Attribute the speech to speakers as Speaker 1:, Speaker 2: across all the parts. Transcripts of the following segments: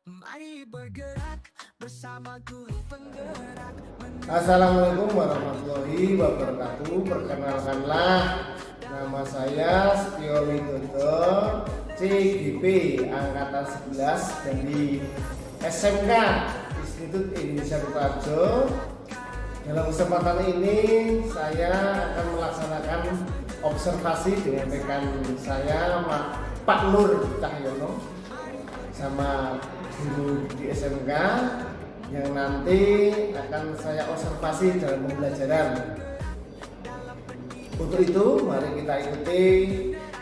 Speaker 1: Mari bergerak bersama guru penggerak.
Speaker 2: Assalamualaikum warahmatullahi wabarakatuh. Perkenalkanlah, nama saya Setio Widodo, CGP Angkatan 11 dari SMK Institut Indonesia Kutarjo. Dalam kesempatan ini saya akan melaksanakan observasi dengan rekan saya Pak Nur Cahyono sama guru di SMK yang nanti akan saya observasi dalam pembelajaran. Untuk itu mari kita ikuti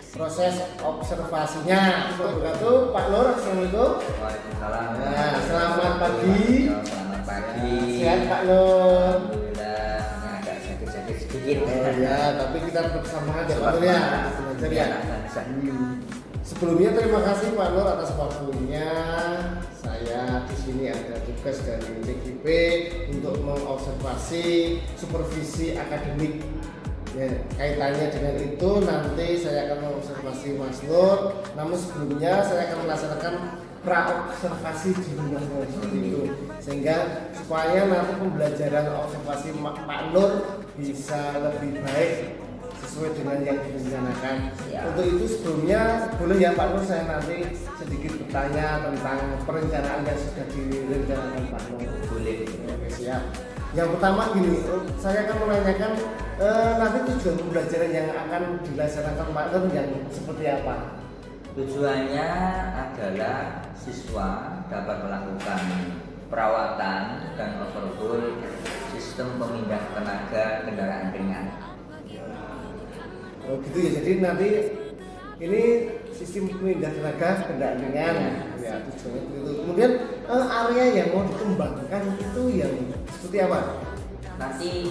Speaker 2: proses observasinya. Wabarakatuh. Pak Nur, assalamualaikum.
Speaker 3: Waalaikumsalam.
Speaker 2: Nah, selamat pagi.
Speaker 3: Selamat pagi.
Speaker 2: Sehat Pak Nur?
Speaker 3: Alhamdulillah, ini agak sakit-sakit sedikit.
Speaker 2: Oh ya, tapi kita tetap semangat ya Pak Nur ya. Belajar ya. Sebelumnya terima kasih Pak Nur atas waktunya. Saya di sini ada tugas dari CGP untuk mengobservasi supervisi akademik. Ya, kaitannya dengan itu nanti saya akan mengobservasi Mas Nur. Namun sebelumnya saya akan melaksanakan pra-observasi di rumah seperti itu, sehingga supaya nanti pembelajaran observasi Pak Nur bisa lebih baik sesuai dengan yang direncanakan.
Speaker 3: Ya.
Speaker 2: Untuk itu sebelumnya boleh ya Pak Nur saya nanti sedikit bertanya tentang perencanaan yang sudah direncanakan Pak Nur.
Speaker 3: Boleh.
Speaker 2: Oke, siap. Yang pertama gini, saya akan menanyakan nanti tujuan pembelajaran yang akan dilaksanakan Pak Nur yang seperti apa?
Speaker 3: Tujuannya adalah siswa dapat melakukan perawatan dan overhaul sistem pemindah tenaga kendaraan ringan.
Speaker 2: Oh gitu ya, jadi nanti ini sistem pemindah tenaga kendaraan ringan ya, tujuannya itu. Kemudian area yang mau dikembangkan itu yang seperti apa?
Speaker 3: Nanti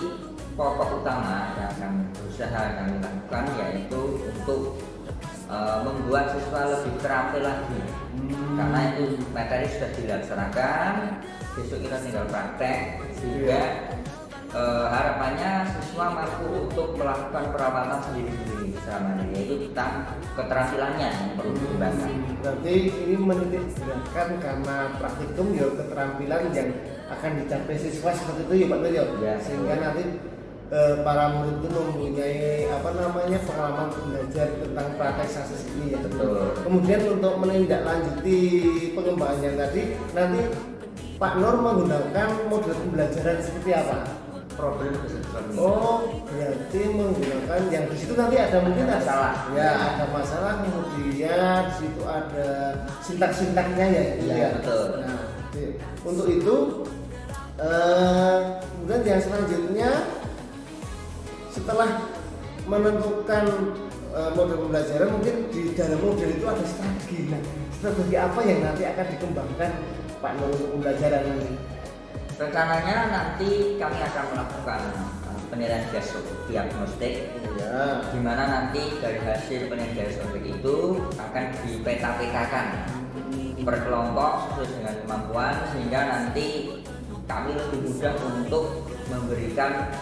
Speaker 3: pokok utama yang akan berusaha kami lakukan yaitu untuk membuat siswa lebih terampil lagi. Karena itu materi sudah dilaksanakan, besok kita tinggal praktek sehingga harapannya siswa mampu untuk melakukan perawatan sendiri-sendiri selama ini, yaitu tentang keterampilannya yang perlu dikembangkan.
Speaker 2: Berarti ini menitik beratkan karena praktikum ya keterampilan yang akan dicapai siswa seperti itu ya Pak Nur ya. Sehingga nanti para murid itu mempunyai pengalaman belajar tentang praktek sasis ini ya.
Speaker 3: Betul.
Speaker 2: Kemudian untuk menindaklanjuti pengembangannya tadi, nanti Pak Nur menggunakan model pembelajaran seperti apa?
Speaker 3: Problem kesesuaian.
Speaker 2: Oh, berarti menggunakan yang di situ nanti ada mungkin ada
Speaker 3: Masalah.
Speaker 2: Ya, ada masalah, kemudian di situ ada sintak-sintaknya ya. Itu
Speaker 3: Ya,
Speaker 2: ya.
Speaker 3: betul.
Speaker 2: Nah, untuk itu kemudian yang selanjutnya setelah menentukan model pembelajaran, mungkin di dalam model itu ada strategi. Nah, strategi apa yang nanti akan dikembangkan Pak Nur untuk pembelajaran nanti?
Speaker 3: Rencananya nanti kami akan melakukan penilaian diagnostik,
Speaker 2: Ya.
Speaker 3: di mana nanti dari hasil penilaian diagnostik itu akan dipeta-petakan per kelompok sesuai dengan kemampuan, sehingga nanti kami lebih mudah untuk memberikan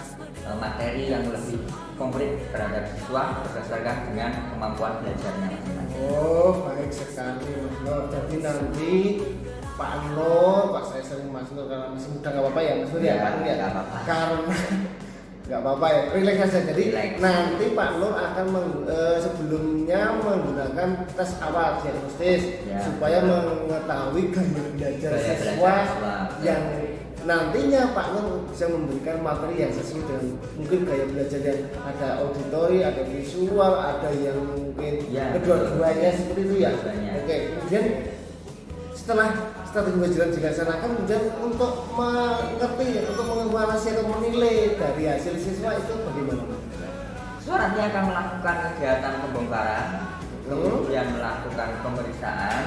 Speaker 3: materi yang lebih konkret terhadap siswa berdasarkan dengan kemampuan belajarnya masing-masing.
Speaker 2: Oh, baik sekali Mas Nur. Jadi nanti Pak Nur, Pak saya sering Mas Nur karena masih muda nggak apa-apa ya Mas Nur ya, Pak Nur ya.
Speaker 3: Nggak apa-apa.
Speaker 2: Karena nggak apa-apa ya, relax saja. Jadi
Speaker 3: Relax.
Speaker 2: nanti Pak Nur akan sebelumnya menggunakan tes awal diagnostis
Speaker 3: Ya.
Speaker 2: supaya mengetahui gaya belajar
Speaker 3: Gaya
Speaker 2: siswa
Speaker 3: belajar siswa.
Speaker 2: yang nantinya Pak Nur bisa memberikan materi yang sesuai dengan mungkin gaya belajar yang ada auditori, ada visual, ada yang mungkin
Speaker 3: Ya,
Speaker 2: kedua-duanya seperti itu ya.
Speaker 3: Kedua-duanya.
Speaker 2: Oke, kemudian setelah strategi pembelajaran dilaksanakan, kemudian untuk mengerti, untuk mengevaluasi atau menilai dari hasil siswa itu bagaimana?
Speaker 3: Siswa nanti akan melakukan kegiatan pembongkaran, kemudian melakukan pemeriksaan.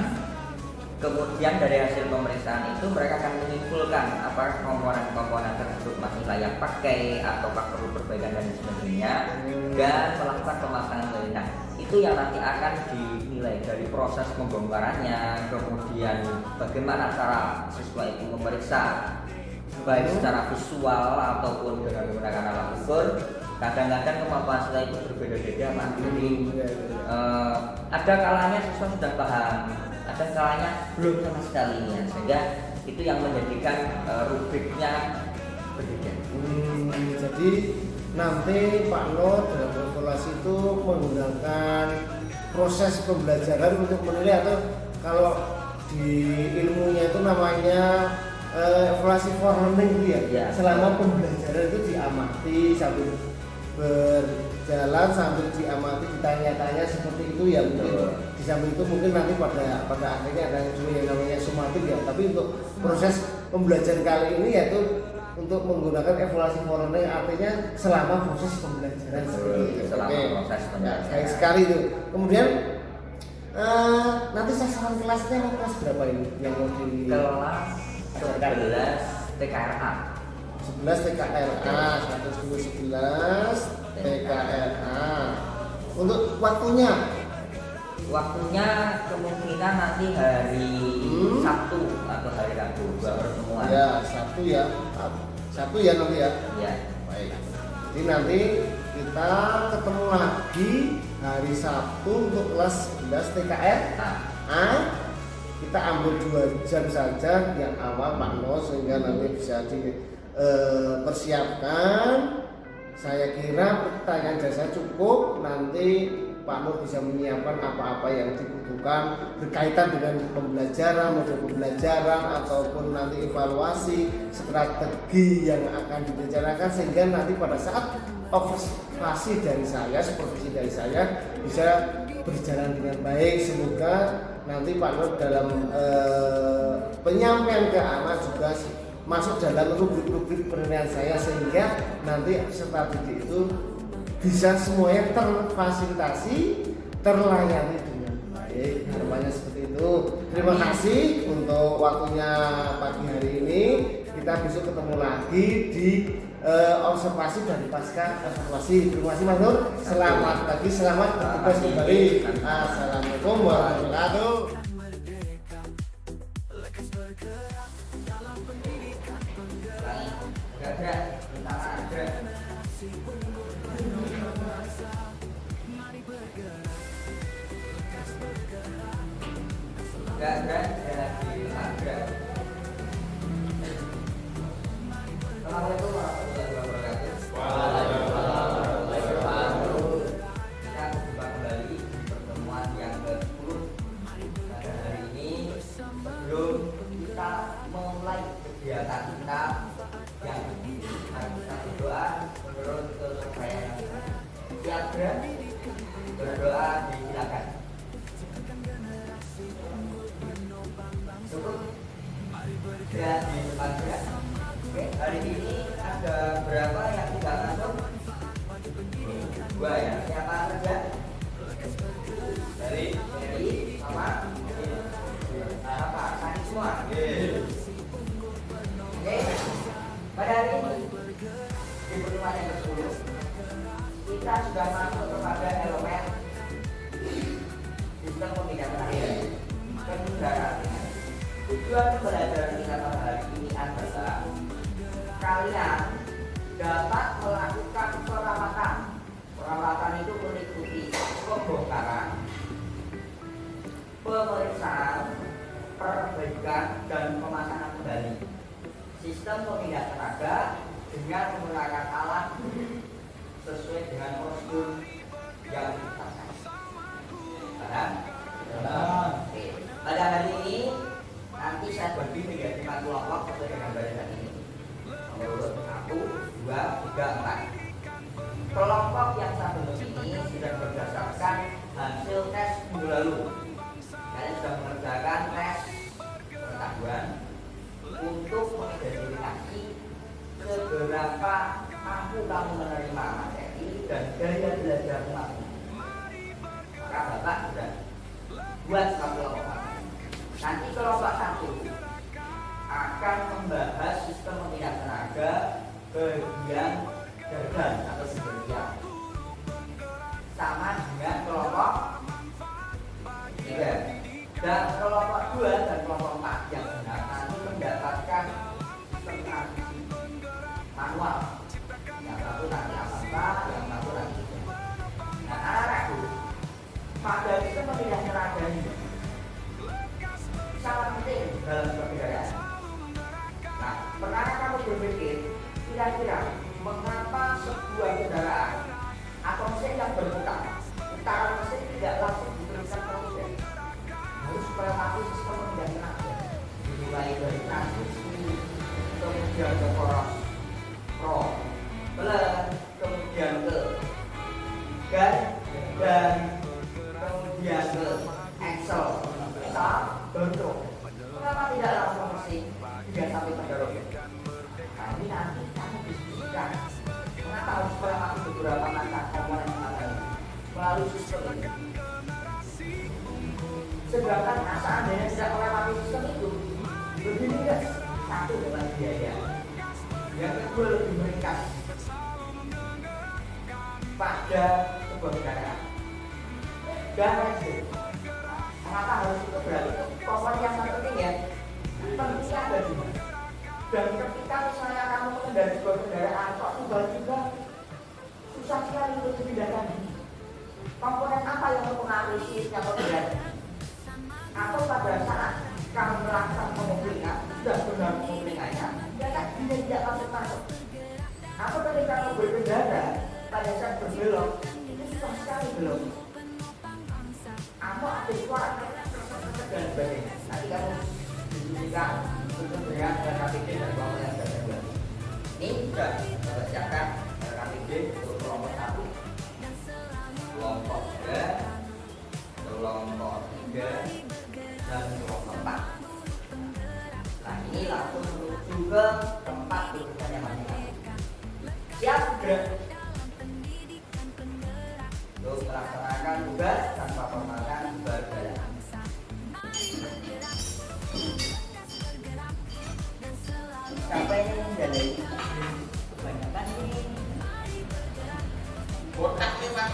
Speaker 3: Kemudian dari hasil pemeriksaan itu mereka akan menyimpulkan apa komponen-komponen tersebut masih layak pakai ataukah perlu perbaikan dan sebagainya, dan melakukan pemasangan lagi. Nah, itu yang nanti akan dinilai dari proses pembongkarannya, kemudian bagaimana cara siswa itu memeriksa baik secara visual ataupun dengan menggunakan alat ukur, Kadang-kadang kemampuan siswa itu berbeda-beda Pak. Jadi
Speaker 2: Iya.
Speaker 3: ada kalanya siswa sudah paham, ada kalanya belum sama sekali ya. Sehingga itu yang menjadikan rubriknya berbeda.
Speaker 2: Jadi nanti Pak Nur dalam evaluasi itu menggunakan proses pembelajaran untuk menilai, atau kalau di ilmunya itu namanya evaluasi for learning gitu ya.
Speaker 3: Ya.
Speaker 2: Selama pembelajaran itu diamati sambil berjalan, sambil diamati, ditanya-tanya seperti itu ya. Mungkin di samping itu mungkin nanti pada akhirnya ada yang namanya sumatif ya. Tapi untuk proses pembelajaran kali ini yaitu untuk menggunakan evaluasi for learning, artinya selama proses pembelajaran seperti itu.
Speaker 3: Selama
Speaker 2: Oke.
Speaker 3: proses
Speaker 2: Ya,
Speaker 3: pembelajaran.
Speaker 2: baik sekali itu. Kemudian nanti sasaran kelasnya mau kelas berapa ini yang mau di
Speaker 3: Kelas 11 TKRA.
Speaker 2: 11 TKRA 11 TKRA. Untuk waktunya
Speaker 3: Waktunya kemungkinan nanti hari Sabtu atau hari Rabu buat pertemuan.
Speaker 2: ya Sabtu ya nanti ya.
Speaker 3: Ya.
Speaker 2: Baik. Jadi nanti kita ketemu lagi hari Sabtu untuk kelas 11 TKRA. Kita ambil 2 jam saja yang awal Pak No, sehingga nanti bisa dipersiapkan. Saya kira pertanyaan jasa cukup, nanti Pak Nur bisa menyiapkan apa-apa yang dibutuhkan berkaitan dengan pembelajaran, model pembelajaran, ataupun nanti evaluasi, strategi yang akan direncanakan, sehingga nanti pada saat observasi dari saya, supervisi dari saya bisa berjalan dengan baik. Semoga nanti Pak Nur dalam penyampaian ke anak juga masuk dalam rubrik-rubrik penilaian saya, sehingga nanti strategi itu bisa semuanya terfasilitasi, terlayani dengan baik. Harapannya seperti itu. Terima kasih untuk waktunya pagi hari ini. Kita besok ketemu lagi di observasi dan pasca observasi. Terima kasih Mas Nur. Selamat pagi, selamat bertugas kembali. Assalamualaikum warahmatullahi wabarakatuh.
Speaker 3: Assalamualaikum warahmatullahi wabarakatuh. Waalaikumsalam. Kita berjumpa kembali di pertemuan yang ke-10 pada hari ini. Sebelum kita memulai kegiatan kita yang harus kita berdoa menurut kepercayaan. Siap berdoa disilakan. Cukup dan di depan gerak. Oke, hari ini ada berapa yang tidak masuk? 2 ya. Siapa saja? Dari sama apa? Tadi semua. Oke. Pada hari ini di pertemuan yang ke-10 kita sudah masuk kepada elemen sistem pemidanaan kendaraan. Tujuan pembelajaran kita pada hari ini adalah kalian dapat melakukan perawatan. Perawatan itu meliputi pembongkaran, pemeriksaan, perbaikan, dan pemasangan kembali sistem pemindah tenaga dengan menggunakan alat sesuai dengan prosedur yang ditetapkan. Paham? Oke. Pada hari ini nanti saya bagi menjadi 4 kelompok sesuai dengan barisan ini. Nomor 1, 2, 3, 4. Kelompok yang saya bentuk ini sudah berdasarkan hasil tes minggu lalu. Kalian sudah mengerjakan tes pengetahuan untuk mengidentifikasi seberapa mampu kamu menerima materi dan daya belajar Pada itu tidak meradani sangat penting dalam kebudayaan. Nah, pernah kamu berpikir kira-kira mengapa sebuah kendaraan atau mesin yang berputar, putaran mesin tidak langsung diberikan presiden? Harus melewati sistem yang enak, dimulai dari transmisi, kemudian ke poros pro, kemudian ke gas, dan kemudian ke axle, bentuk. Kenapa tidak langsung mesin hingga sampai pada roda? Nah, ini nanti kamu diskusikan mengapa harus melewati beberapa langkah komponen yang ada melalui sistem ini. Sedangkan seandainya tidak melewati sistem itu, lebih ringkas. Satu, dengan biaya. Yang kedua, lebih meringkas pada sebuah kendaraan. Dan mengapa harus itu berarti komponen yang sangat penting ya? Pentingnya ada di mana? Dan ketika misalnya kamu mengendarai sebuah kendaraan, kok tiba-tiba susah sekali untuk dipindahkan. Komponen apa yang mempengaruhi sistem berat? Atau pada saat kamu melakukan pengoplingan, sudah benar pengoplingannya, ya kan dia tidak masuk-masuk. Atau ketika kamu berkendara, pada saat berbelok, itu susah sekali belok. Atau aktif kuat, dan sebagainya. Nanti kamu diskusikan untuk dengan KPD dan kelompok yang berbeda. Ini sudah siapkan KPD untuk kelompok 1, kelompok 2, kelompok 3, dan kelompok 4. Nah, ini langsung menuju ke tempat tujuannya masing-masing. Siap sudah untuk melaksanakan tugas tanpa pemakan berjalan. Siapa yang menjalani kebanyakan ini botak nih Pak.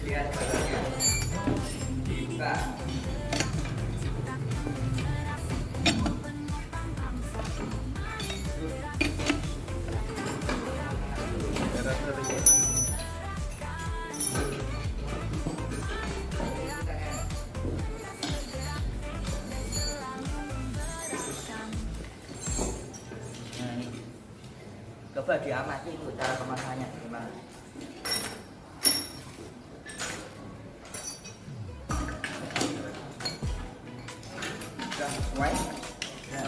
Speaker 3: Lihat badannya dibuka. Coba diamati itu cara kemasannya gimana. Sudah sesuai? Ya.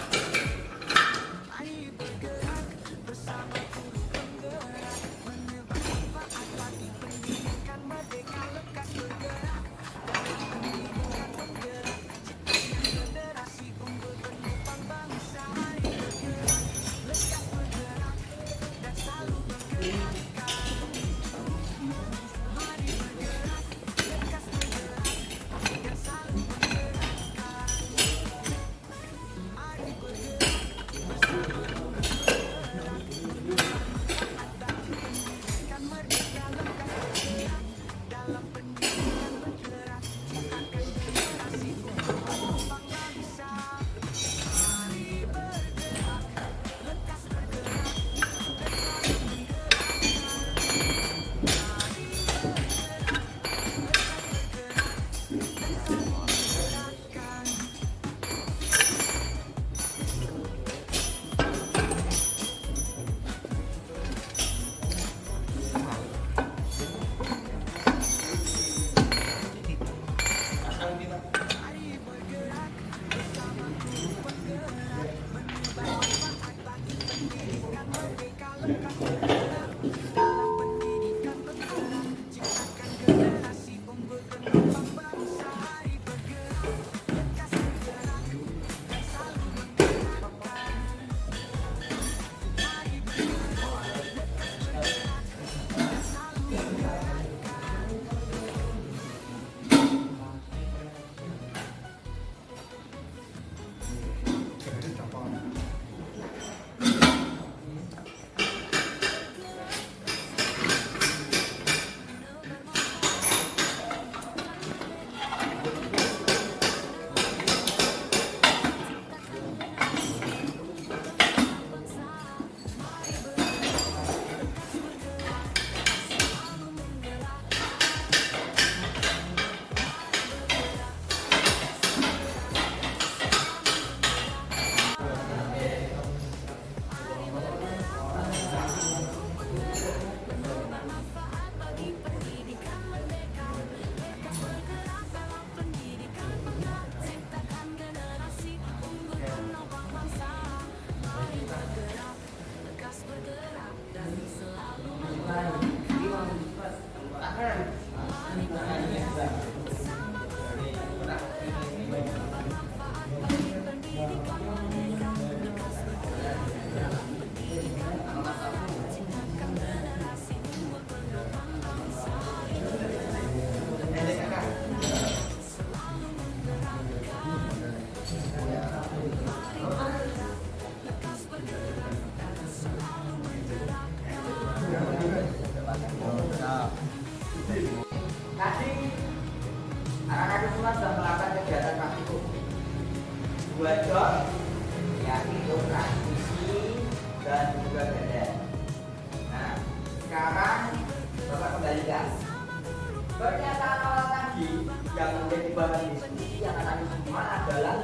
Speaker 3: Tadi anak-anak semua sudah melakukan kegiatan praktikum 2 jam, yaitu transmisi dan juga ganda. Nah, sekarang Bapak kembalikan pernyataan awal tadi yang menjadi bahan diskusi anak-anak semua adalah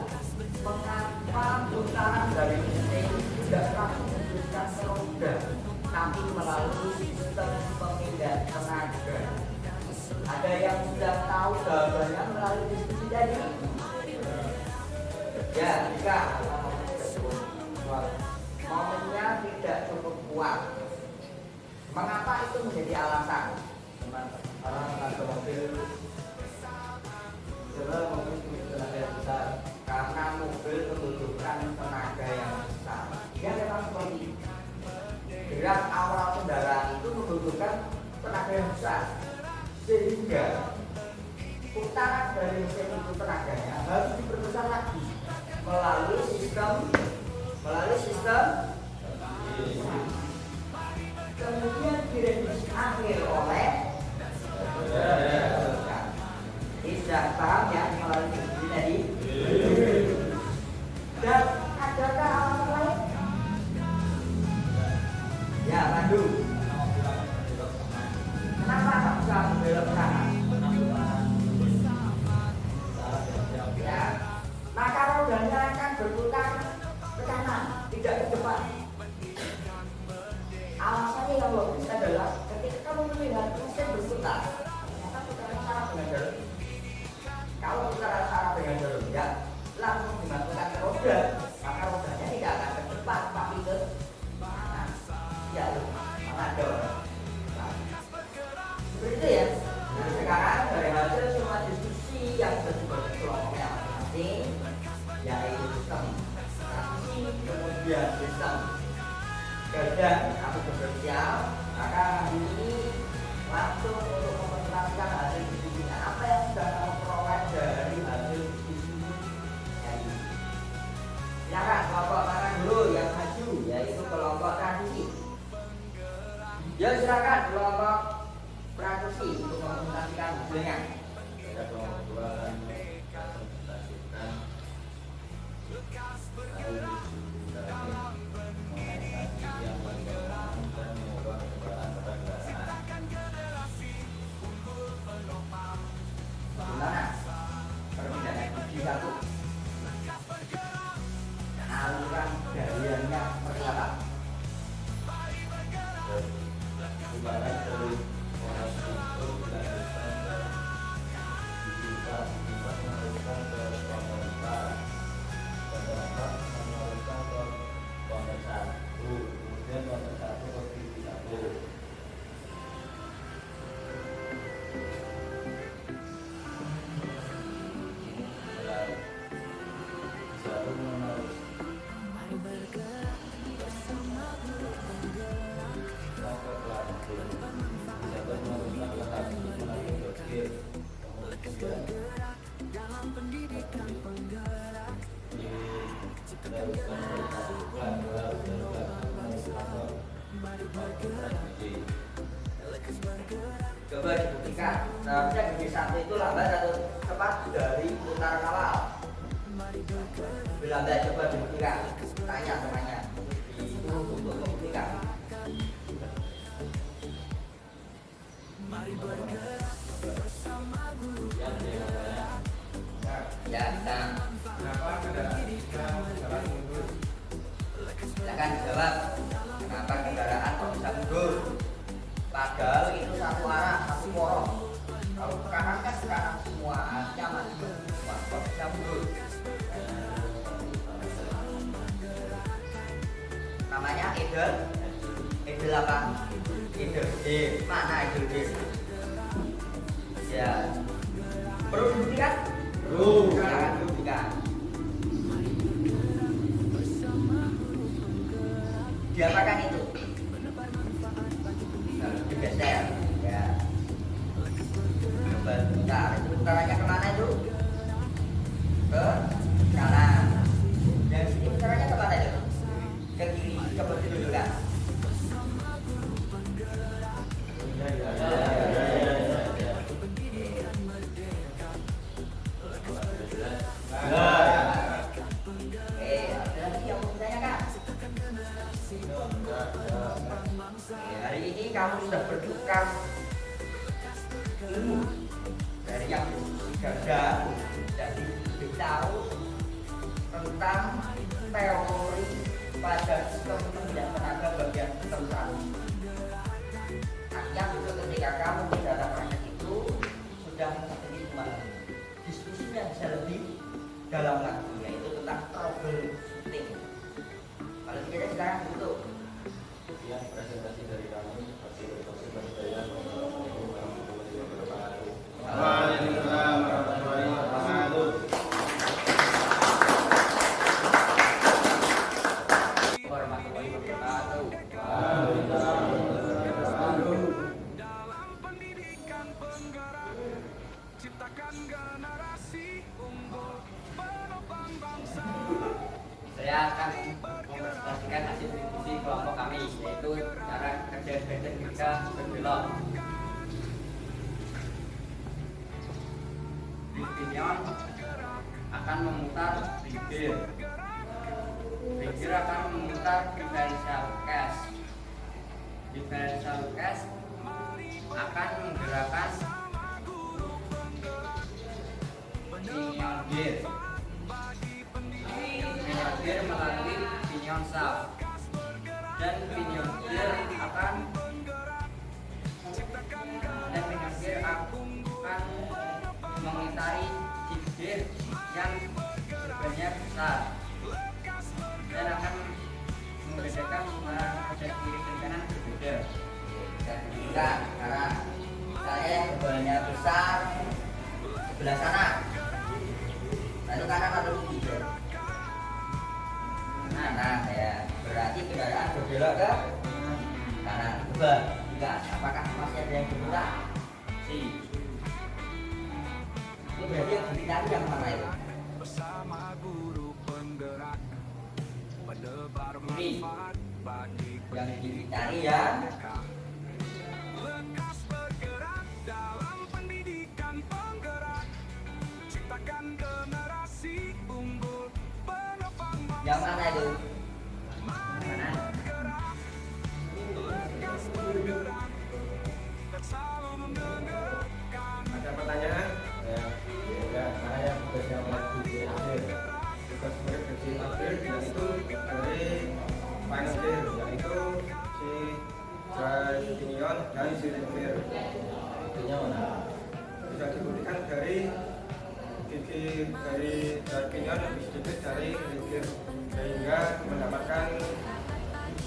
Speaker 3: mengapa putaran dari mesin tidak langsung diberikan ke roda, tapi melalui sistem pemindah tenaga. Ada yang sudah tahu jawabannya melalui diskusi tadi? Ya, jika momennya tidak cukup kuat, mengapa itu menjadi alasan?
Speaker 4: Karena tenaga mobil sebenarnya mobil tenaga yang besar.
Speaker 3: Karena mobil membutuhkan tenaga yang besar. Ya memang seperti itu. Gerak awal kendaraan itu membutuhkan tenaga yang besar, sehingga putaran dari mesin itu tenaganya harus diperbesar lagi melalui sistem kemudian direvisi akhir oleh tidak paham ya melalui diskusi tadi. Dan adakah alasan lain? Ya, Pandu. Kenapa tak bisa belok ke sana? Ya, maka rodanya akan berputar ke kanan, tidak ke depan. Alasannya yang logis adalah ketika kamu melihat mesin berputar, maka putaran saraf dengan jarum. Kalau putaran saraf dengan jarum ya langsung dimasukkan ke roda, maka rodanya tidak akan ke depan, tapi ke kanan. Ya, ada. Seperti itu ya. Nah, sekarang dari hasil semua diskusi yang sudah dibuat kelompoknya masing-masing, yaitu sistem transmisi, kemudian sistem kerja atau bekerja, maka hari ini langsung untuk mempresentasikan hasil diskusinya apa yang sudah kamu peroleh dari hasil diskusi ini. Silakan kelompok mana dulu yang maju, yaitu kelompok transisi. Ya silakan kelompok transisi untuk mempresentasikan hasilnya.
Speaker 4: Kita kelompok 2 akan mempresentasikan
Speaker 3: Gimana? Perbedaan gigi 1. Aliran dayanya seperti apa?
Speaker 4: ibarat dari orang itu dilanjutkan ke digital mengalirkan ke pemerintah pemerintah mengalirkan ke pemerintah 1 kemudian pemerintah 1 ke gigi 1.
Speaker 3: Coba dibuktikan. Seharusnya gigi 1 itu lambat atau cepat dari putaran awal? Lambat, coba dibuktikan. Tanya temannya. Itu untuk membuktikan. Ya, kita. Silakan jawab. Kenapa kendaraan kok bisa mundur? Padahal itu satu arah, satu poros. Kalau ke kanan kan ke kanan semua, arahnya maju semua. Kok bisa mundur? Namanya Edel apa? Edel D. Mana Edel D? Silakan dibuka. Diapakan itu? Harus digeser, ya. Bentar, itu putarannya kemana itu? Ke kanan. Dan sini putarannya kemana itu? Ke kiri, ke betul juga. Hari ini kamu sudah bertukar ilmu dari yang gagal jadi lebih tahu tentang teori pada sistem pemilihan tenaga bagian terutama. Artinya itu ketika kamu dalam praktek itu sudah menjadi diskusi yang bisa lebih dalam lagi, yaitu tentang troubleshooting. Kalau kita sekarang tutup.
Speaker 4: Sekian presentasi dari kami. Hasil presentasi saya. Waalaikumsalam warahmatullahi wabarakatuh.
Speaker 3: Warahmatullahi wabarakatuh.
Speaker 1: Dalam pendidikan penggerak, ciptakan generasi unggul penopang bangsa.
Speaker 3: Saya akan mempresentasikan hasil diskusi kelompok kami, yaitu cara kerja basic kita berbelok. Pinion akan memutar trigger. Trigger akan memutar differential case. Differential case akan menggerakkan pinion gear. Pinion gear melalui pinion shaft, dan pinion gear akan mengitari chip gear yang sebenarnya besar dan akan membedakan mana roda kiri dan kanan berbeda. Bisa dibuka karena misalnya yang bebannya besar sebelah sana, lalu kanan atau kiri. Nah ya, berarti kendaraan berbelok ke kanan. Coba, apakah masih ada yang bergerak? Si. Itu berarti yang dicari yang mana itu?
Speaker 1: Bersama guru penggerak, penebar
Speaker 3: Ini
Speaker 1: manfaat bagi
Speaker 3: yang dicari ya.
Speaker 1: lekas bergerak dalam pendidikan penggerak, ciptakan generasi unggul penopang bangsa.
Speaker 3: Yang mana itu? Mana?
Speaker 1: Selalu mendengarkan.
Speaker 4: Ada pertanyaan? Ya, mana yang tugasnya di akhir? Tugas prediksi akhir yaitu dari final gear, yaitu si drive pinion dan si gear. Artinya mana? Bisa dibuktikan dari gigi dari drive pinion lebih sedikit dari gear, sehingga mendapatkan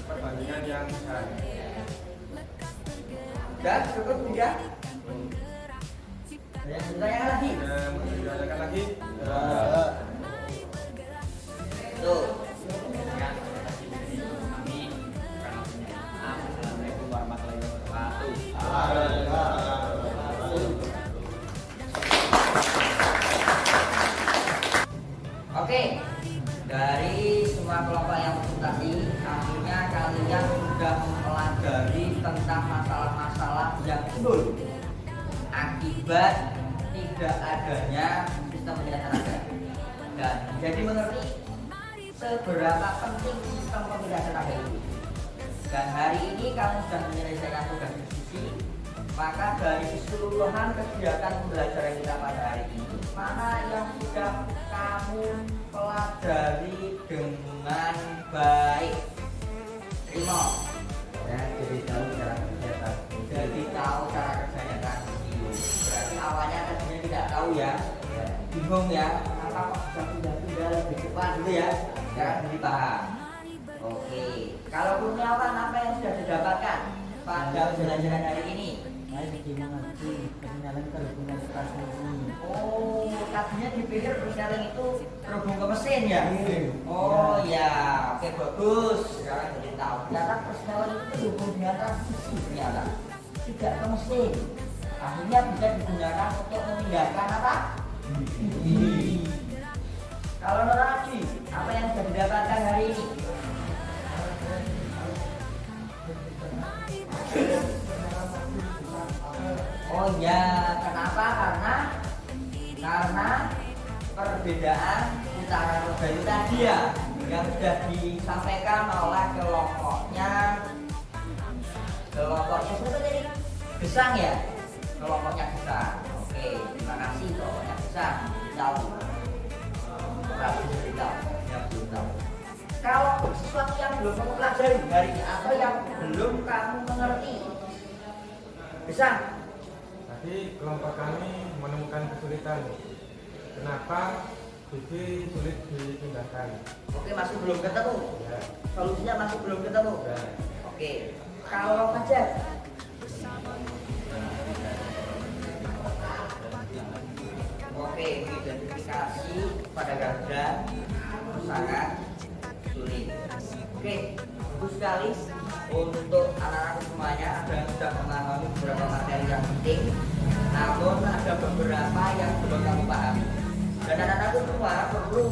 Speaker 4: perbandingan yang besar.
Speaker 3: Udah cukup tidak? Yang bertanya lagi?
Speaker 4: Mau ditanyakan lagi?
Speaker 3: Tuh. Ya, kami Assalamualaikum warahmatullahi wabarakatuh. Oke, dari semua kelompok yang presentasi, akhirnya kalian sudah mempelajari tentang masalah-masalah yang timbul akibat tidak adanya sistem pemilihan tenaga, dan jadi mengerti seberapa penting sistem pemilihan tenaga itu. Dan hari ini kamu sudah menyelesaikan tugas diskusi, maka dari keseluruhan kegiatan pembelajaran kita pada hari ini, mana yang sudah kamu pelajari dengan baik? Terima. Ya, jadi tahu cara kerja, jadi tahu cara kerjanya transisi. Berarti awalnya tadinya tidak tahu ya, bingung ya, kenapa kok bisa pindah-pindah lebih cepat gitu ya? Sekarang jadi paham. Oke, kalau kurniawan apa yang sudah didapatkan pada pembelajaran hari ini?
Speaker 5: saya jadi mengerti perkenalan berhubungan kelas ini.
Speaker 3: Oh, tadinya dipikir persneling itu terhubung ke mesin ya?
Speaker 5: Iya.
Speaker 3: Oh ya, oke bagus. Sekarang jadi tahu. Ternyata persneling itu terhubung dengan transmisi ternyata. Tidak ke mesin. Akhirnya bisa digunakan untuk memindahkan apa? Kalau Noradi, apa yang sudah didapatkan hari ini? Oh ya, kenapa? Karena perbedaan putaran roda itu tadi ya, yang sudah disampaikan oleh kelompoknya siapa tadi? Gesang ya, kelompoknya Gesang. Oke, terima kasih kelompoknya Gesang. Tahu, belum tahu. Kalau sesuatu yang belum kamu pelajari hari ini atau yang belum kamu mengerti, Gesang.
Speaker 4: Tadi kelompok kami menemukan kesulitan. Kenapa biji sulit dipindahkan?
Speaker 3: Oke, masih belum ketemu.
Speaker 4: Ya,
Speaker 3: Solusinya masih belum ketemu.
Speaker 4: ya.
Speaker 3: Oke, kalau Fajar. Oke, identifikasi pada ganda sangat sulit. Oke, bagus sekali untuk anak-anak semuanya. Ada yang sudah memahami beberapa materi yang penting, namun ada beberapa yang belum kamu pahami. Dan anak-anak semua perlu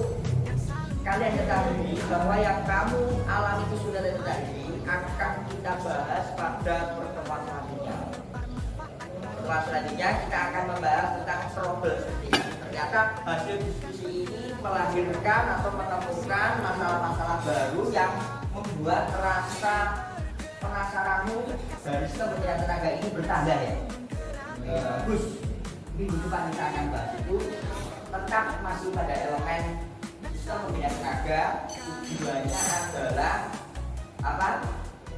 Speaker 3: kalian ketahui bahwa yang kamu alami kesulitan itu tadi akan kita bahas pada pertemuan selanjutnya. Pertemuan selanjutnya kita akan membahas tentang problem-solving. Ternyata hasil diskusi ini melahirkan atau menemukan masalah-masalah baru yang membuat rasa penasaranmu dari kementerian tenaga ini bertambah ya. Bagus. Minggu depan kita akan bahas itu, tetap masih pada elemen sistem pembinaan tenaga. Tujuannya adalah apa?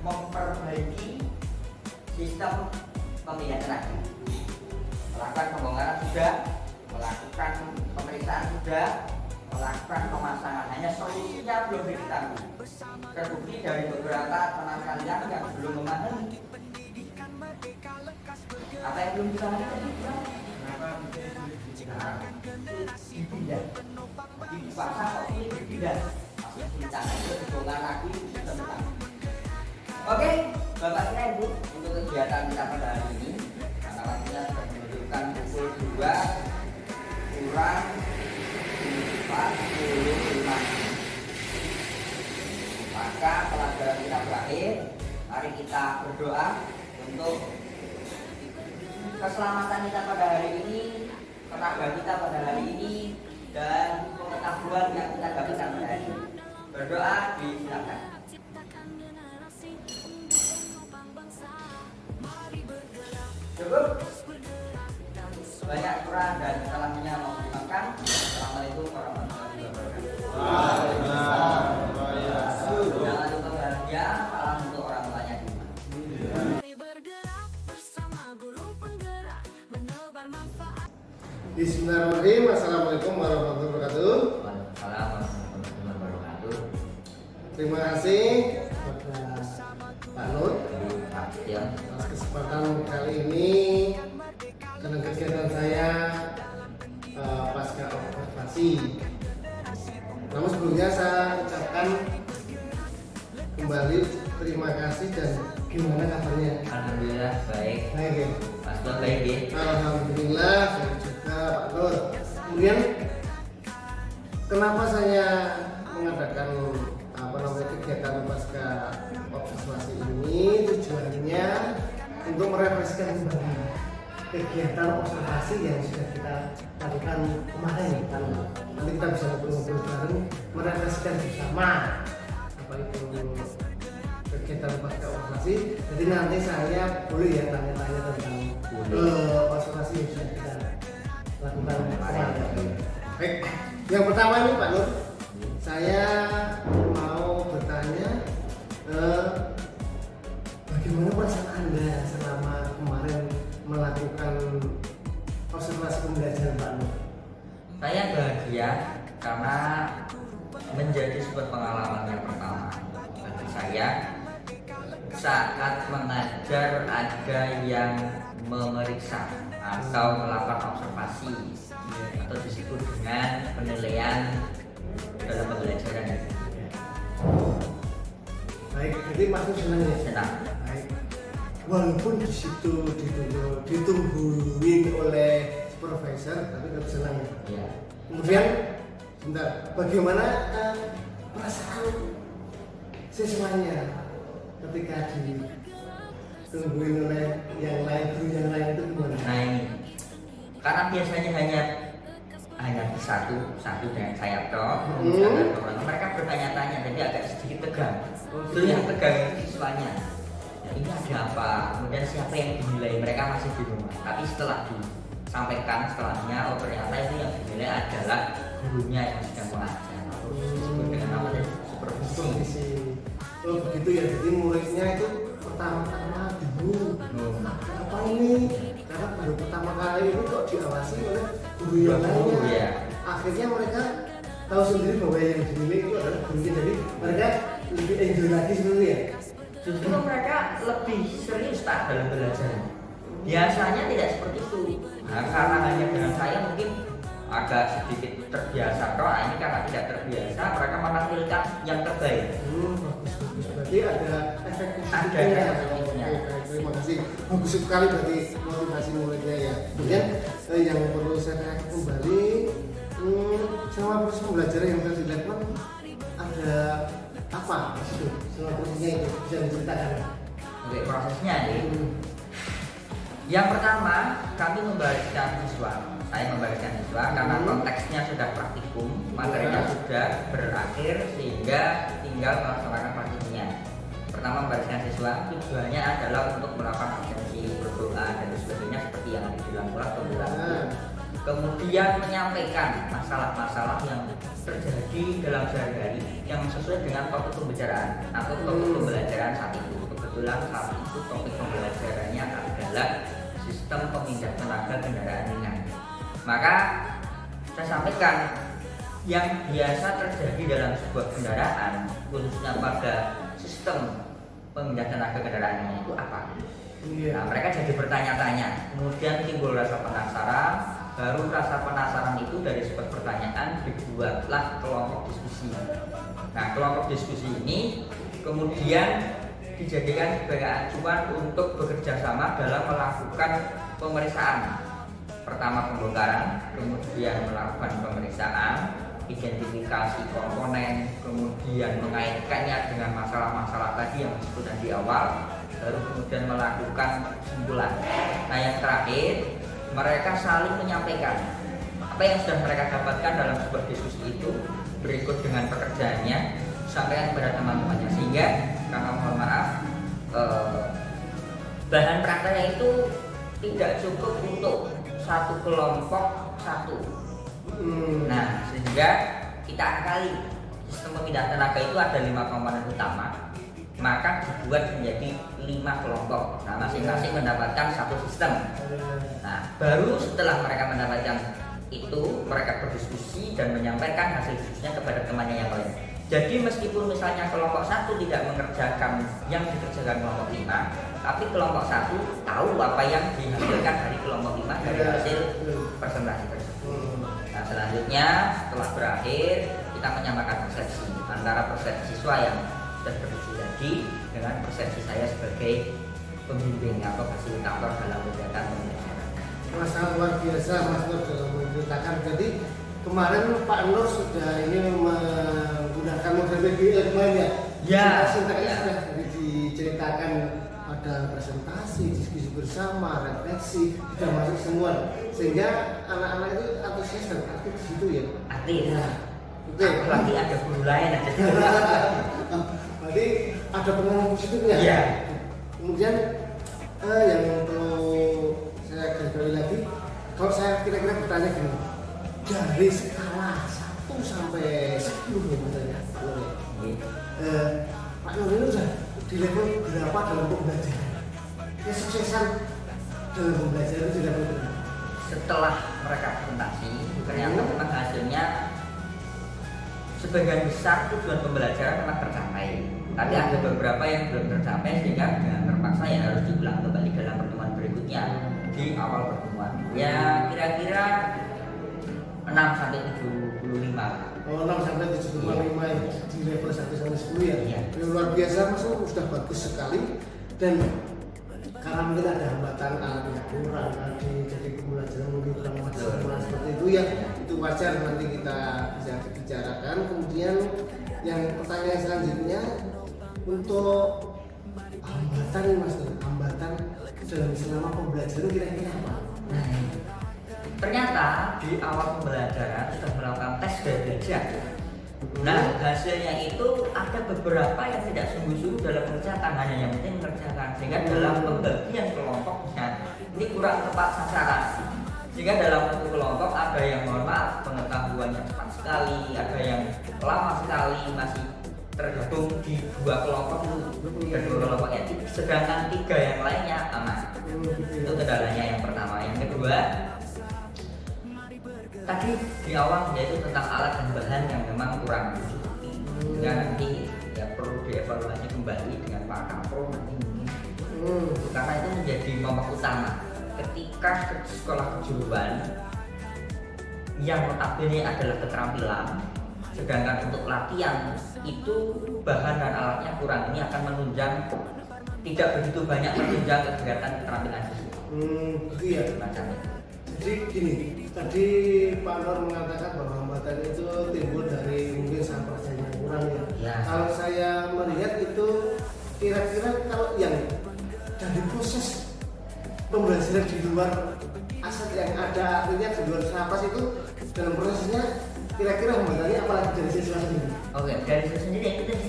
Speaker 3: Memperbaiki sistem pembinaan tenaga. Melakukan pembongkaran sudah, melakukan pemeriksaan sudah, melakukan pemasangan, hanya solusinya belum diketahui. Terbukti dari beberapa teman kalian yang belum memahami. Apa yang belum dipahami tadi?
Speaker 4: Kenapa biji sulit dipindahkan?
Speaker 3: Dipindah. Dipasang kok ini dipindah. Masih dipindah itu dibongkar lagi tentang. Oke, Bapak Ibu Ibu, untuk kegiatan kita pada hari ini, karena waktunya sudah menunjukkan pukul 2 kurang 45. Maka pelajaran kita berakhir. Mari kita berdoa untuk keselamatan kita pada hari ini, tenaga kita pada hari ini, dan pengetahuan yang kita dapatkan pada hari ini. Berdoa disilakan. Cukup? Banyak kurang dan salahnya mohon dimaafkan. Assalamualaikum warahmatullahi wabarakatuh. Jangan lupa bahagia, salam untuk orang tuanya di rumah.
Speaker 1: Bergerak bersama guru penggerak menebar manfaat.
Speaker 2: Bismillahirrahmanirrahim. Assalamualaikum warahmatullahi wabarakatuh.
Speaker 3: Waalaikumsalam warahmatullahi wabarakatuh.
Speaker 2: Terima kasih kepada Pak Nur
Speaker 3: Ya.
Speaker 2: atas kesempatan kali ini dengan kegiatan saya pasca observasi. Namun sebelumnya saya ucapkan kembali terima kasih dan gimana kabarnya?
Speaker 3: Alhamdulillah baik.
Speaker 2: Baik ya.
Speaker 3: Mas Nur baik ya.
Speaker 2: Alhamdulillah saya juga Pak Nur. Kemudian kenapa saya mengadakan kegiatan pasca observasi ini? Tujuannya untuk merefleksikan kembali kegiatan observasi yang sudah kita lakukan kemarin. Kan nanti kita bisa ngobrol-ngobrol bareng, merefleksikan bersama apa itu kegiatan pasca observasi. Jadi nanti saya boleh ya tanya-tanya tentang observasi yang sudah kita lakukan kemarin. Baik, yang pertama ini Pak Nur, saya mau bertanya bagaimana perasaan Anda selama kemarin melakukan observasi pembelajaran Pak Nur?
Speaker 3: Saya bahagia karena menjadi sebuah pengalaman yang pertama bagi saya. saat mengajar ada yang memeriksa atau melakukan observasi atau disebut dengan penilaian dalam pembelajaran.
Speaker 2: Baik, jadi maksud senang ya.
Speaker 3: Senang.
Speaker 2: Baik. Walaupun di situ ditungguin oleh profesor, tapi tetap senang.
Speaker 3: Ya.
Speaker 2: Kemudian, sebentar, bagaimana perasaan siswanya ketika ditungguin oleh yang lain, guru yang lain itu gimana?
Speaker 3: Nah ini, karena biasanya hanya satu dengan saya toh, mereka bertanya-tanya, jadi agak sedikit tegang. Itu yang tegang siswanya. Ya, ini ada apa? Kemudian siapa yang dinilai? Mereka masih di rumah. Tapi setelah disampaikan setelahnya, oh ternyata itu yang dinilai adalah gurunya yang sedang mengajar. Disebut dengan nama supervisi.
Speaker 2: Oh begitu ya, jadi muridnya itu pertama-tama bingung. Apa ini? Karena baru pertama kali ini kok diawasi oleh guru yang lainnya.
Speaker 3: Ya.
Speaker 2: Akhirnya mereka tahu sendiri bahwa yang dinilai itu adalah gurunya, jadi mereka lebih enjoy lagi sebenarnya ya.
Speaker 3: Justru mereka lebih serius tak dalam belajar. Biasanya tidak seperti itu. Nah, karena hanya dengan saya mungkin agak sedikit terbiasa. Kalau ini karena tidak terbiasa, mereka menampilkan yang terbaik.
Speaker 2: Bagus. Berarti ada efek
Speaker 3: Ada
Speaker 2: positifnya.
Speaker 3: efek positifnya.
Speaker 2: Oke, baik, terima kasih. Bagus sekali berarti motivasi muridnya ya. Kemudian yang perlu saya tanyakan kembali, selama proses pembelajaran yang sudah dilakukan ada apa di situ? Selama prosesnya itu bisa diceritakan.
Speaker 3: Oke, prosesnya nih. Yang pertama, kami membariskan siswa. Saya membariskan siswa karena konteksnya sudah praktikum, materinya sudah berakhir sehingga tinggal melaksanakan praktiknya. Pertama, membariskan siswa tujuannya adalah untuk melakukan absensi, berdoa dan sebagainya seperti yang ada di dalam surat pembelajaran. Kemudian menyampaikan masalah-masalah yang terjadi dalam sehari-hari yang sesuai dengan topik pembicaraan atau topik pembelajaran saat itu. Kebetulan saat itu topik pembelajarannya adalah sistem pemindah tenaga kendaraan ringan. Maka saya sampaikan yang biasa terjadi dalam sebuah kendaraan, khususnya pada sistem pemindah tenaga kendaraan ringan itu apa? Nah, mereka jadi bertanya-tanya, kemudian timbul rasa penasaran. Baru rasa penasaran itu dari sebuah pertanyaan dibuatlah kelompok diskusi. Nah, kelompok diskusi ini kemudian dijadikan sebagai acuan untuk bekerja sama dalam melakukan pemeriksaan. Pertama pembongkaran, kemudian melakukan pemeriksaan, identifikasi komponen, kemudian mengaitkannya dengan masalah-masalah tadi yang disebutkan di awal, baru kemudian melakukan kesimpulan. Nah, yang terakhir, mereka saling menyampaikan apa yang sudah mereka dapatkan dalam sebuah diskusi itu berikut dengan pekerjaannya sampaikan kepada teman-temannya, sehingga karena mohon maaf bahan prakteknya itu tidak cukup untuk satu kelompok satu. Nah, sehingga kita akali sistem pemindah tenaga itu ada 5 komponen utama, maka dibuat menjadi 5 kelompok. Nah, masing-masing mendapatkan satu sistem. Nah, baru setelah mereka mendapatkan itu, mereka berdiskusi dan menyampaikan hasil diskusinya kepada temannya yang lain. Jadi meskipun misalnya kelompok 1 tidak mengerjakan yang dikerjakan kelompok 5, tapi kelompok 1 tahu apa yang dihasilkan dari kelompok 5 dari hasil presentasi tersebut. Nah, selanjutnya setelah berakhir, kita menyamakan persepsi antara persepsi siswa yang sudah berdiskusi tadi dengan persepsi saya sebagai pembimbing atau fasilitator dalam kegiatan pembelajaran.
Speaker 2: Sangat luar biasa Mas Nur dalam menceritakan. Jadi kemarin Pak Nur sudah ini menggunakan model PBL kemarin ya?
Speaker 3: Ya.
Speaker 2: Sintaknya sudah diceritakan, ada presentasi, diskusi bersama, refleksi, sudah masuk semua, sehingga anak-anak itu antusias dan aktif di situ ya.
Speaker 3: Aktif.
Speaker 2: Ya. Oke.
Speaker 3: Apalagi ada guru lain aja.
Speaker 2: Berarti ada pengaruh positifnya.
Speaker 3: Iya.
Speaker 2: Kemudian yang perlu saya garis lagi, kalau saya kira-kira bertanya gini, dari skala 1 sampai 10 ya misalnya, Pak Nur ini sudah di level berapa dalam pembelajaran? Kesuksesan dalam pembelajaran itu di level berapa?
Speaker 3: Setelah mereka presentasi, ternyata memang hasilnya sebagian besar tujuan pembelajaran memang tercapai. Tapi ada beberapa yang belum tercapai sehingga dengan terpaksa ya harus diulang kembali dalam pertemuan berikutnya di awal pertemuan. Ya kira-kira 6 sampai 75.
Speaker 2: Oh, 6 sampai 75 ya, di level 1 sampai 10 ya.
Speaker 3: Iya.
Speaker 2: Yang luar biasa, maksudnya sudah bagus sekali. Dan karena mungkin ada hambatan alatnya kurang tadi, jadi pembelajaran mungkin kurang maksimal seperti itu ya, itu wajar, nanti kita bisa bicarakan. Kemudian yang pertanyaan selanjutnya untuk hambatan nih Mas, hambatan dalam selama pembelajaran kira-kira apa?
Speaker 3: Ternyata di awal pembelajaran sudah melakukan tes dan belajar. Nah hasilnya itu ada beberapa yang tidak sungguh-sungguh dalam mengerjakan, hanya yang penting mengerjakan, sehingga dalam pembagian kelompoknya ini kurang tepat sasaran. Sehingga dalam satu kelompok ada yang mohon maaf pengetahuannya cepat sekali, ada yang lama sekali masih tergabung di 2 kelompok itu dan 2 kelompoknya, sedangkan 3 yang lainnya aman. Itu kendalanya yang pertama. Yang kedua, tadi di awal yaitu tentang alat dan bahan yang memang kurang mencukupi. Dan nanti ya perlu dievaluasi kembali dengan Pak Kapro nanti mungkin. Karena itu menjadi momok utama ketika ke sekolah kejuruan yang notabene adalah keterampilan, sedangkan untuk latihan itu bahan dan alatnya kurang. Ini akan menunjang tidak begitu banyak menunjang kegiatan keterampilan siswa.
Speaker 2: Gitu ya.
Speaker 3: Macam itu.
Speaker 2: Jadi gini, tadi Pak Nur mengatakan bahwa hambatan itu timbul dari mungkin sampah yang kurang ya.
Speaker 3: Ya.
Speaker 2: Kalau saya melihat itu kira-kira kalau yang dari proses pembelajaran di luar aset yang ada, artinya di luar napas itu dalam prosesnya kira-kira hambatannya apalagi dari siswa sendiri?
Speaker 3: Oke, dari saya sendiri itu tadi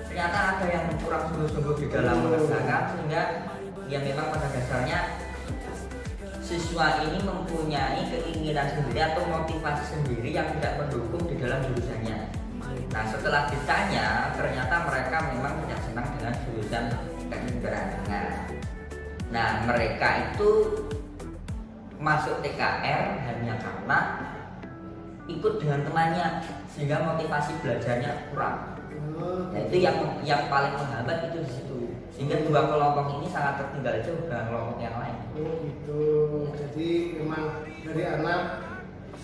Speaker 3: ternyata ada yang kurang sungguh-sungguh di dalam mengerjakan, sehingga ya memang pada dasarnya siswa ini mempunyai keinginan sendiri atau motivasi sendiri yang tidak mendukung di dalam jurusannya. Nah setelah ditanya ternyata mereka memang tidak senang dengan jurusan teknik perdagangan. Nah mereka itu masuk TKR hanya karena ikut dengan temannya sehingga motivasi belajarnya kurang. Nah, itu yang paling menghambat itu di situ. Sehingga 2 kelompok ini sangat tertinggal jauh dengan kelompok yang lain.
Speaker 2: Oh gitu. Jadi memang dari anak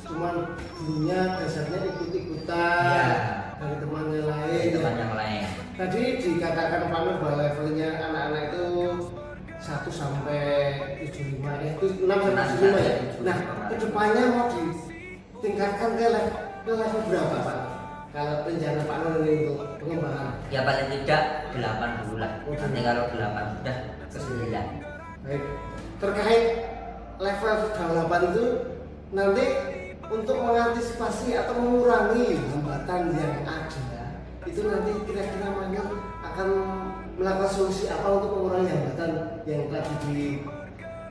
Speaker 2: cuman dulunya dasarnya ikut-ikutan
Speaker 3: Ya.
Speaker 2: dari temannya lain.
Speaker 3: Teman yang lain.
Speaker 2: Tadi dikatakan Pak Nur bahwa levelnya anak-anak itu 1 sampai 75 ya, itu 6 sampai 75 ya. Nah, kedepannya mau ditingkatkan ke level berapa Pak? Kalau rencana Pak Nur ini untuk pengembangan?
Speaker 3: Ya paling tidak 8 dulu lah. Nanti kalau 8 sudah ke 9.
Speaker 2: Baik. Terkait level 8 itu nanti untuk mengantisipasi atau mengurangi hambatan yang ada, itu nanti kira-kira Manur akan melakukan solusi apa untuk mengurangi hambatan yang tadi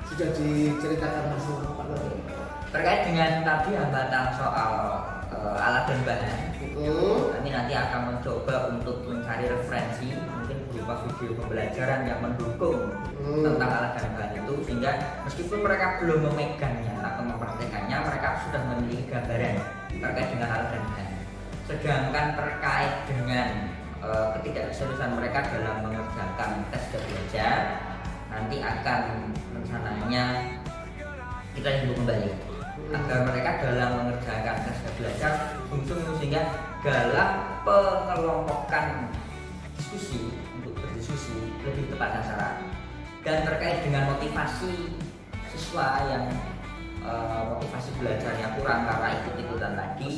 Speaker 2: sudah diceritakan Mas Pak Nur?
Speaker 3: Terkait dengan tadi hambatan soal alat dan bahan, kami nanti akan mencoba untuk mencari referensi mungkin berupa video pembelajaran yang mendukung tentang alat dan bahan itu, sehingga meskipun mereka belum memegangnya atau mempraktekannya, mereka sudah memiliki gambaran terkait dengan alat dan bahan. Sedangkan terkait dengan ketidakseriusan mereka dalam mengerjakan tes dan belajar, nanti akan rencananya kita himbau kembali agar mereka dalam mengerjakan tes dan belajar sungguh-sungguh, sehingga dalam pengelompokan diskusi untuk berdiskusi lebih tepat sasaran. Dan terkait dengan motivasi siswa yang motivasi belajarnya kurang karena ikut-ikutan tadi,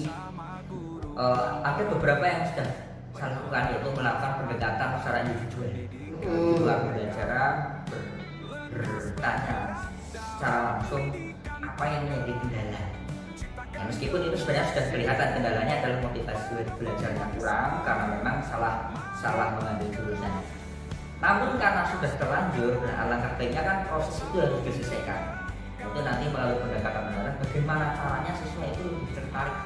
Speaker 3: ada beberapa yang sudah saya lakukan, yaitu melakukan pendekatan secara individual di luar pembelajaran, bertanya secara langsung apa yang menjadi kendala. Ya, meskipun itu sebenarnya sudah kelihatan kendalanya adalah motivasi belajarnya kurang karena memang salah mengambil jurusan. Namun karena sudah terlanjur, alangkah baiknya kan proses itu harus diselesaikan. Itu nanti melalui pendekatan bagaimana caranya siswa itu lebih tertarik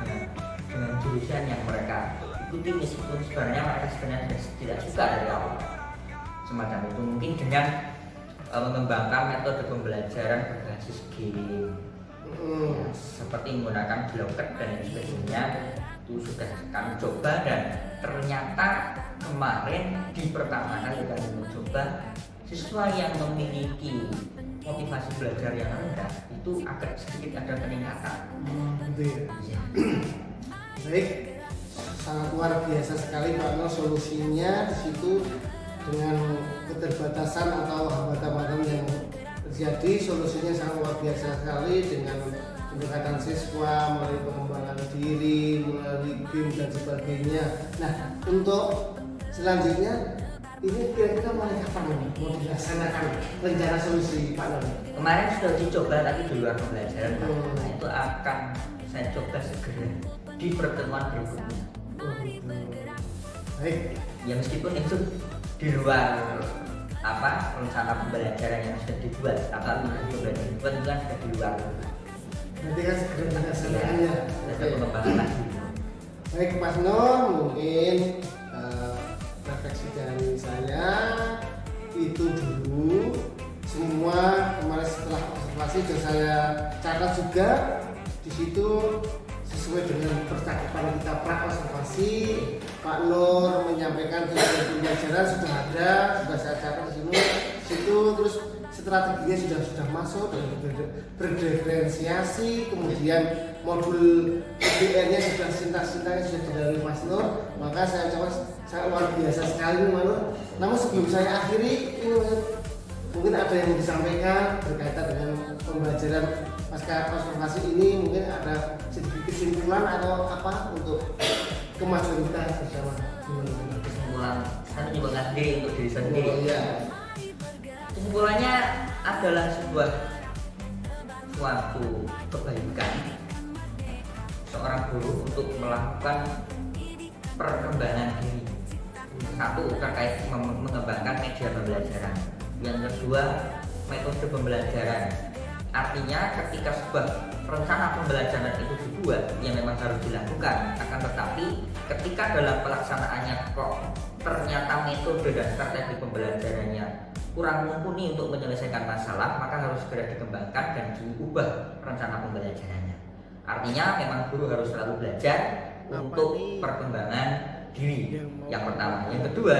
Speaker 3: dengan jurusan yang mereka ikuti, meskipun sebenarnya mereka tidak suka dari awal. Semacam itu mungkin dengan mengembangkan metode pembelajaran berbasis game, ya, seperti menggunakan bloket dan sebagainya, itu sudah kami coba dan ternyata kemarin di pertama kali kami mencoba, siswa yang memiliki motivasi belajar yang rendah itu agak sedikit ada peningkatan.
Speaker 2: Gitu ya.
Speaker 3: Ya.
Speaker 2: Baik, sangat luar biasa sekali Pak Nur solusinya di situ dengan keterbatasan atau hambatan-hambatan yang terjadi, solusinya sangat luar biasa sekali dengan pendekatan siswa melalui pengembangan diri, melalui game dan sebagainya. Nah, untuk selanjutnya ini kira-kira mulai kapan nih mau dilaksanakan rencana solusi Pak Nur?
Speaker 3: Kemarin sudah dicoba tapi di luar pembelajaran, Pak. Nah, itu akan saya coba segera di pertemuan berikutnya.
Speaker 2: Baik,
Speaker 3: Ya meskipun itu di luar rencana pembelajaran yang sudah dibuat, atau pembelajaran dibuat itu kan sudah di luar.
Speaker 2: nanti kan segera dilaksanakannya.
Speaker 3: Ada pengembangan lagi.
Speaker 2: Baik Mas Nur, mungkin refleksi dari saya itu dulu. Semua kemarin setelah observasi dan saya catat juga di situ sesuai dengan percakapan kita pra-observasi. Pak Nur menyampaikan tujuan pembelajaran sudah ada, sudah saya catat di sini. Situ terus strateginya sudah masuk dan berdiferensiasi, kemudian modul PBR-nya sudah sintas-sintasnya sudah dari Mas Nur. Maka saya ucapkan sangat luar biasa sekali Mas Nur. Namun sebelum saya akhiri ini mungkin ada yang disampaikan berkaitan dengan pembelajaran pasca observasi ini, mungkin ada sedikit kesimpulan atau apa untuk kemajuan kita bersama.
Speaker 3: Kesimpulan, saya menyebutkan sendiri untuk diri sendiri.
Speaker 2: Oh, iya.
Speaker 3: Kesimpulannya adalah suatu kebaikan seorang guru untuk melakukan perkembangan diri. Satu, terkait mengembangkan media pembelajaran. Yang kedua, metode pembelajaran. Artinya ketika sebuah rencana pembelajaran itu dibuat, yang memang harus dilakukan. Akan tetapi ketika dalam pelaksanaannya kok ternyata metode dan strategi pembelajarannya kurang mumpuni untuk menyelesaikan masalah, maka harus segera dikembangkan dan diubah rencana pembelajarannya. Artinya memang guru harus selalu belajar untuk perkembangan diri. Yang pertama, yang kedua,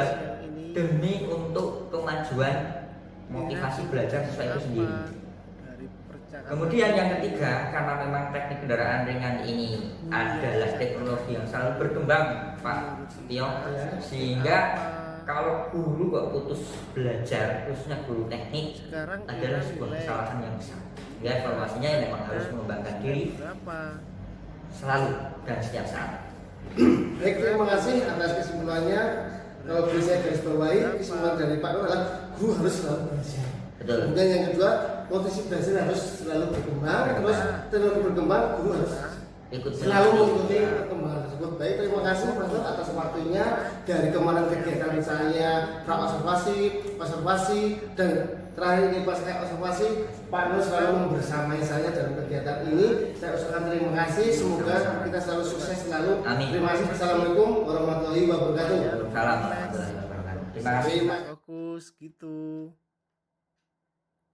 Speaker 3: demi untuk kemajuan motivasi belajar siswa itu sendiri. Kemudian yang ketiga, karena memang teknik kendaraan ringan ini adalah teknologi yang selalu berkembang, Pak Tio, sehingga kalau guru kok putus belajar, khususnya guru teknik, adalah sebuah kesalahan yang besar. Ya, informasinya yang memang harus mengembangkan diri selalu dan setiap saat.
Speaker 2: Baik, terima kasih atas kesimpulannya. Kalau boleh saya garis bawahi, kesimpulan dari Pak Nur adalah guru harus selalu belajar.
Speaker 3: Betul.
Speaker 2: Kemudian yang kedua, motivasi belajar harus selalu berkembang. Terus teknologi berkembang, guru harus
Speaker 3: Ikut
Speaker 2: selalu mengikuti perkembangan tersebut. Baik, terima kasih Mas Nur atas waktunya. Dari kemarin kegiatan saya observasi dan terakhir ini pas saya observasi, Pak Nur selalu membersamai saya dalam kegiatan ini. Saya ucapkan terima kasih. Semoga kita selalu sukses selalu.
Speaker 3: Amin.
Speaker 2: Terima kasih. Assalamualaikum warahmatullahi wabarakatuh.
Speaker 3: Salam warahmatullahi wabarakatuh. Terima kasih.
Speaker 2: Terima
Speaker 5: Fokus gitu.